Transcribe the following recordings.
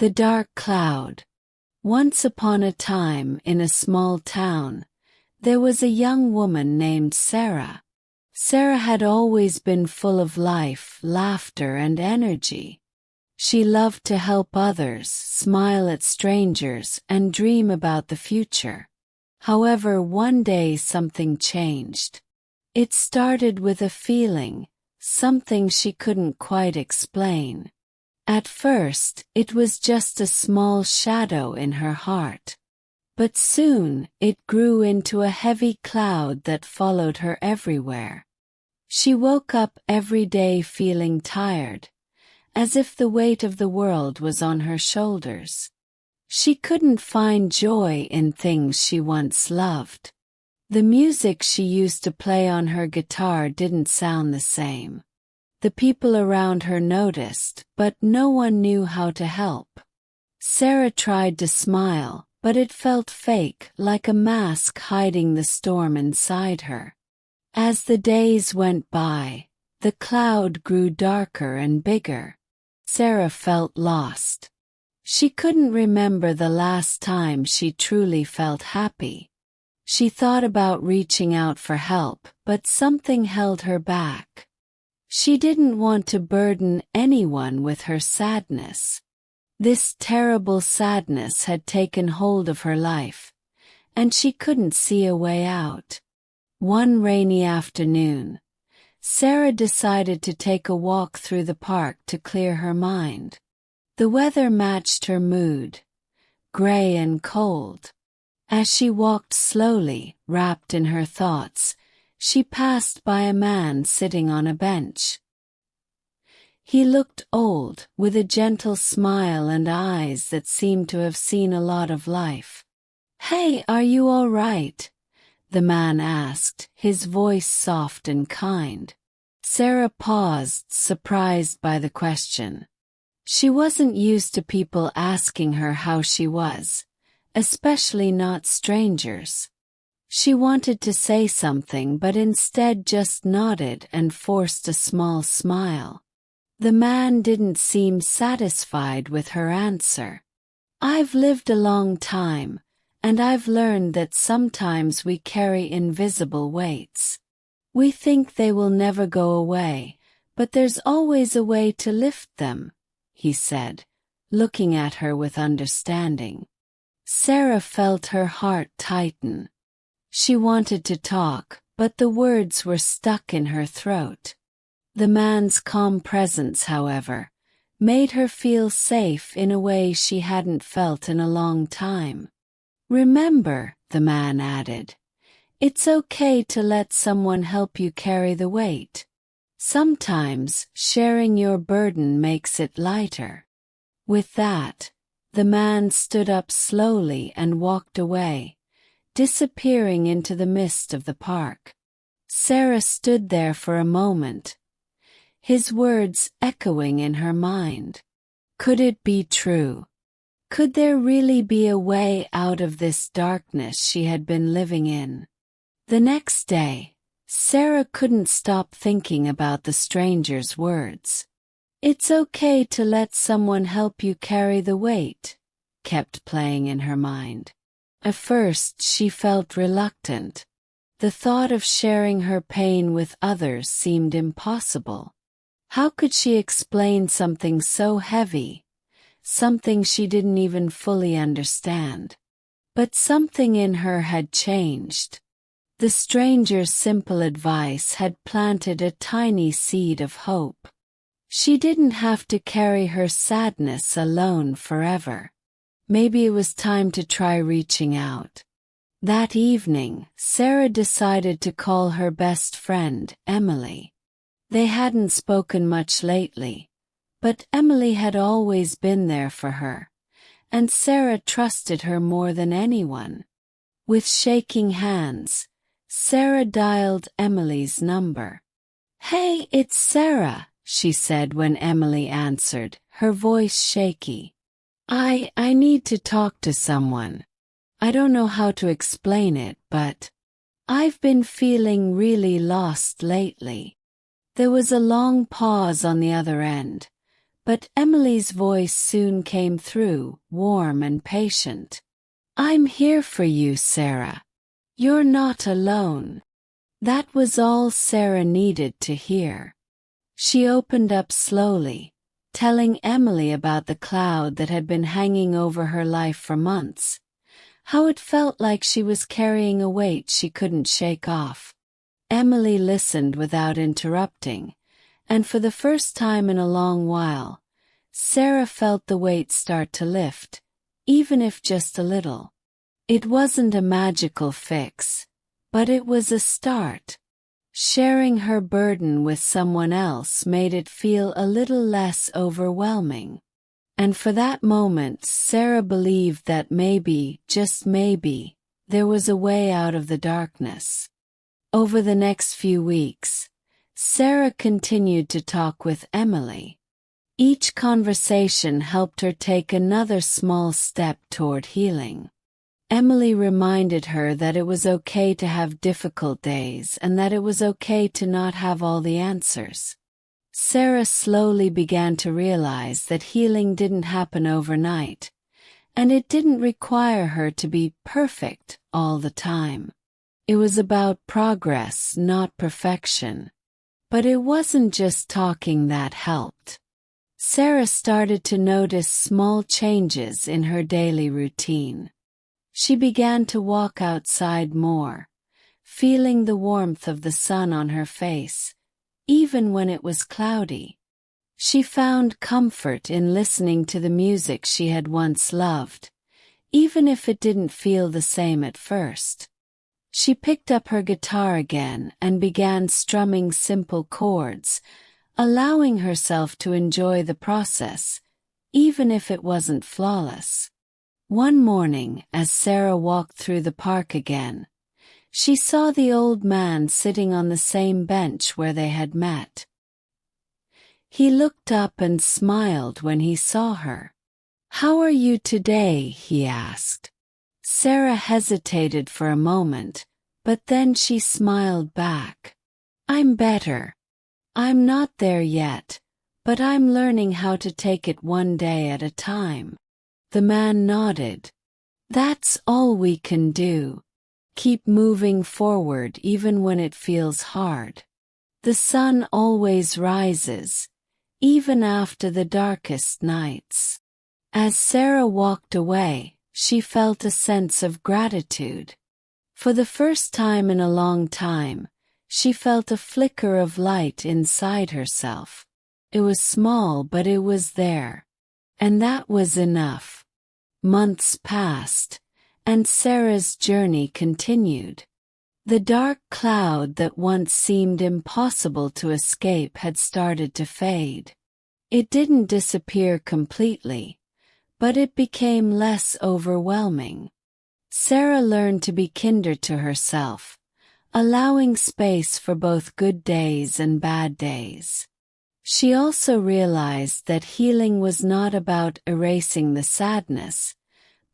The Dark Cloud. Once upon a time in a small town, there was a young woman named Sarah. Sarah had always been full of life, laughter, and energy. She loved to help others, smile at strangers, and dream about the future. However, one day something changed. It started with a feeling, something she couldn't quite explain. At first, it was just a small shadow in her heart. But soon, it grew into a heavy cloud that followed her everywhere. She woke up every day feeling tired, as if the weight of the world was on her shoulders. She couldn't find joy in things she once loved. The music she used to play on her guitar didn't sound the same. The people around her noticed, but no one knew how to help. Sarah tried to smile, but it felt fake, like a mask hiding the storm inside her. As the days went by, the cloud grew darker and bigger. Sarah felt lost. She couldn't remember the last time she truly felt happy. She thought about reaching out for help, but something held her back. She didn't want to burden anyone with her sadness. This terrible sadness had taken hold of her life, and she couldn't see a way out. One rainy afternoon, Sarah decided to take a walk through the park to clear her mind. The weather matched her mood, gray and cold. As she walked slowly, wrapped in her thoughts, she passed by a man sitting on a bench. He looked old, with a gentle smile and eyes that seemed to have seen a lot of life. "Hey, are you all right?" the man asked, his voice soft and kind. Sarah paused, surprised by the question. She wasn't used to people asking her how she was, especially not strangers. She wanted to say something but instead just nodded and forced a small smile. The man didn't seem satisfied with her answer. "I've lived a long time, and I've learned that sometimes we carry invisible weights. We think they will never go away, but there's always a way to lift them," he said, looking at her with understanding. Sarah felt her heart tighten. She wanted to talk, but the words were stuck in her throat. The man's calm presence, however, made her feel safe in a way she hadn't felt in a long time. "Remember," the man added, "it's okay to let someone help you carry the weight. Sometimes sharing your burden makes it lighter." With that, the man stood up slowly and walked away, disappearing into the mist of the park. Sarah stood there for a moment, his words echoing in her mind. Could it be true? Could there really be a way out of this darkness she had been living in? The next day, Sarah couldn't stop thinking about the stranger's words. "It's okay to let someone help you carry the weight," kept playing in her mind. At first she felt reluctant. The thought of sharing her pain with others seemed impossible. How could she explain something so heavy? Something she didn't even fully understand. But something in her had changed. The stranger's simple advice had planted a tiny seed of hope. She didn't have to carry her sadness alone forever. Maybe it was time to try reaching out. That evening, Sarah decided to call her best friend, Emily. They hadn't spoken much lately, but Emily had always been there for her, and Sarah trusted her more than anyone. With shaking hands, Sarah dialed Emily's number. "Hey, it's Sarah," she said when Emily answered, her voice shaky. I need to talk to someone. I don't know how to explain it, but I've been feeling really lost lately." There was a long pause on the other end, But Emily's voice soon came through, warm and patient. "I'm here for you, Sarah. You're not alone." That was all Sarah needed to hear. She opened up slowly, telling Emily about the cloud that had been hanging over her life for months, how it felt like she was carrying a weight she couldn't shake off. Emily listened without interrupting, and for the first time in a long while, Sarah felt the weight start to lift, even if just a little. It wasn't a magical fix, but it was a start. Sharing her burden with someone else made it feel a little less overwhelming. And for that moment, Sarah believed that maybe, just maybe, there was a way out of the darkness. Over the next few weeks, Sarah continued to talk with Emily. Each conversation helped her take another small step toward healing. Emily reminded her that it was okay to have difficult days and that it was okay to not have all the answers. Sarah slowly began to realize that healing didn't happen overnight, and it didn't require her to be perfect all the time. It was about progress, not perfection. But it wasn't just talking that helped. Sarah started to notice small changes in her daily routine. She began to walk outside more, feeling the warmth of the sun on her face, even when it was cloudy. She found comfort in listening to the music she had once loved, even if it didn't feel the same at first. She picked up her guitar again and began strumming simple chords, allowing herself to enjoy the process, even if it wasn't flawless. One morning, as Sarah walked through the park again, she saw the old man sitting on the same bench where they had met. He looked up and smiled when he saw her. "How are you today?" he asked. Sarah hesitated for a moment, but then she smiled back. "I'm better. I'm not there yet, but I'm learning how to take it one day at a time." The man nodded. "That's all we can do. Keep moving forward even when it feels hard. The sun always rises, even after the darkest nights." As Sarah walked away, she felt a sense of gratitude. For the first time in a long time, she felt a flicker of light inside herself. It was small, but it was there. And that was enough. Months passed, and Sarah's journey continued. The dark cloud that once seemed impossible to escape had started to fade. It didn't disappear completely, but it became less overwhelming. Sarah learned to be kinder to herself, allowing space for both good days and bad days. She also realized that healing was not about erasing the sadness,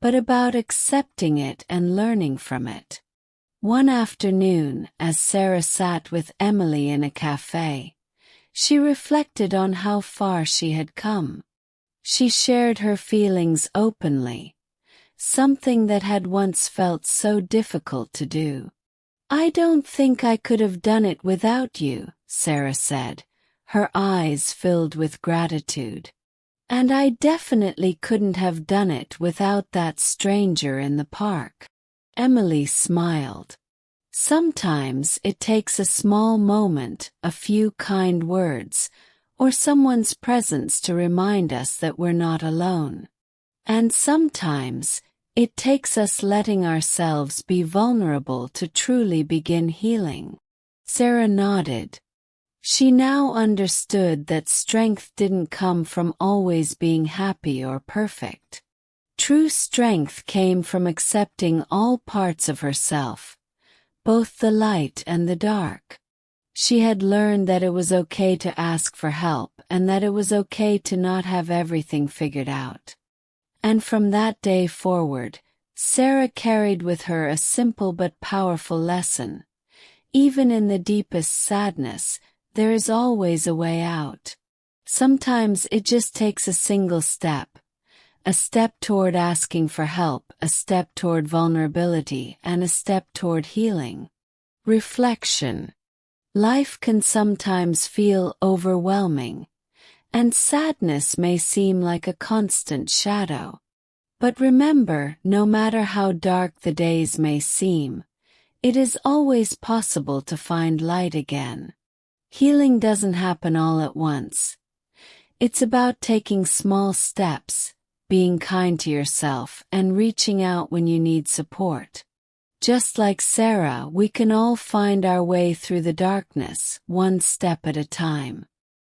but about accepting it and learning from it. One afternoon, as Sarah sat with Emily in a cafe, she reflected on how far she had come. She shared her feelings openly, something that had once felt so difficult to do. "I don't think I could have done it without you," Sarah said, her eyes filled with gratitude. "And I definitely couldn't have done it without that stranger in the park." Emily smiled. Sometimes it takes a small moment, a few kind words, or someone's presence to remind us that we're not alone. And sometimes it takes us letting ourselves be vulnerable to truly begin healing. Sarah nodded. She now understood that strength didn't come from always being happy or perfect. True strength came from accepting all parts of herself, both the light and the dark. She had learned that it was okay to ask for help and that it was okay to not have everything figured out. And from that day forward, Sarah carried with her a simple but powerful lesson. Even in the deepest sadness, there is always a way out. Sometimes it just takes a single step. A step toward asking for help, a step toward vulnerability, and a step toward healing. Reflection. Life can sometimes feel overwhelming, and sadness may seem like a constant shadow. But remember, no matter how dark the days may seem, it is always possible to find light again. Healing doesn't happen all at once. It's about taking small steps, being kind to yourself, and reaching out when you need support. Just like Sarah, we can all find our way through the darkness, one step at a time.